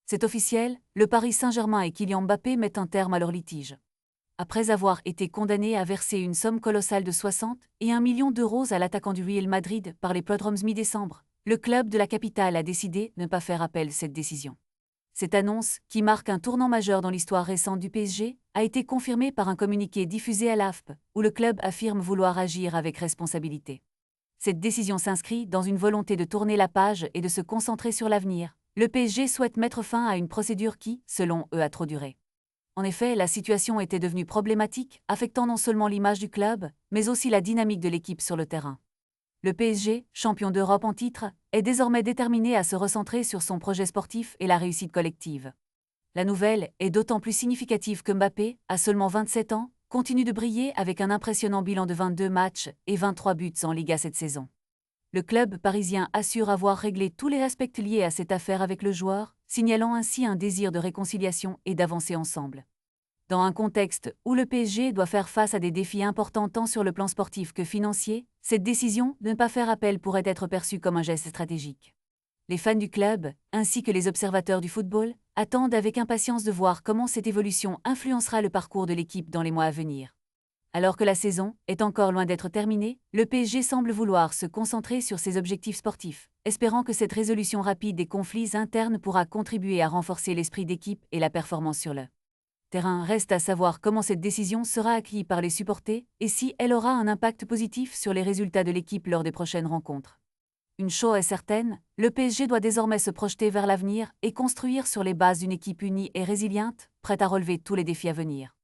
C'est officiel, le Paris Saint-Germain et Kylian Mbappé mettent un terme à leur litige. Après avoir été condamnés à verser une somme colossale de 61 millions d'euros à l'attaquant du Real Madrid par les Prodromes mi-décembre, le club de la capitale a décidé de ne pas faire appel à cette décision. Cette annonce, qui marque un tournant majeur dans l'histoire récente du PSG, a été confirmée par un communiqué diffusé à l'AFP, où le club affirme vouloir agir avec responsabilité. Cette décision s'inscrit dans une volonté de tourner la page et de se concentrer sur l'avenir. Le PSG souhaite mettre fin à une procédure qui, selon eux, a trop duré. En effet, la situation était devenue problématique, affectant non seulement l'image du club, mais aussi la dynamique de l'équipe sur le terrain. Le PSG, champion d'Europe en titre, est désormais déterminé à se recentrer sur son projet sportif et la réussite collective. La nouvelle est d'autant plus significative que Mbappé, à seulement 27 ans, continue de briller avec un impressionnant bilan de 22 matchs et 23 buts en Liga cette saison. Le club parisien assure avoir réglé tous les aspects liés à cette affaire avec le joueur, signalant ainsi un désir de réconciliation et d'avancer ensemble. Dans un contexte où le PSG doit faire face à des défis importants tant sur le plan sportif que financier, cette décision de ne pas faire appel pourrait être perçue comme un geste stratégique. Les fans du club, ainsi que les observateurs du football, attendent avec impatience de voir comment cette évolution influencera le parcours de l'équipe dans les mois à venir. Alors que la saison est encore loin d'être terminée, le PSG semble vouloir se concentrer sur ses objectifs sportifs, espérant que cette résolution rapide des conflits internes pourra contribuer à renforcer l'esprit d'équipe et la performance sur le terrain. Reste à savoir comment cette décision sera accueillie par les supporters et si elle aura un impact positif sur les résultats de l'équipe lors des prochaines rencontres. Une chose est certaine, le PSG doit désormais se projeter vers l'avenir et construire sur les bases d'une équipe unie et résiliente, prête à relever tous les défis à venir.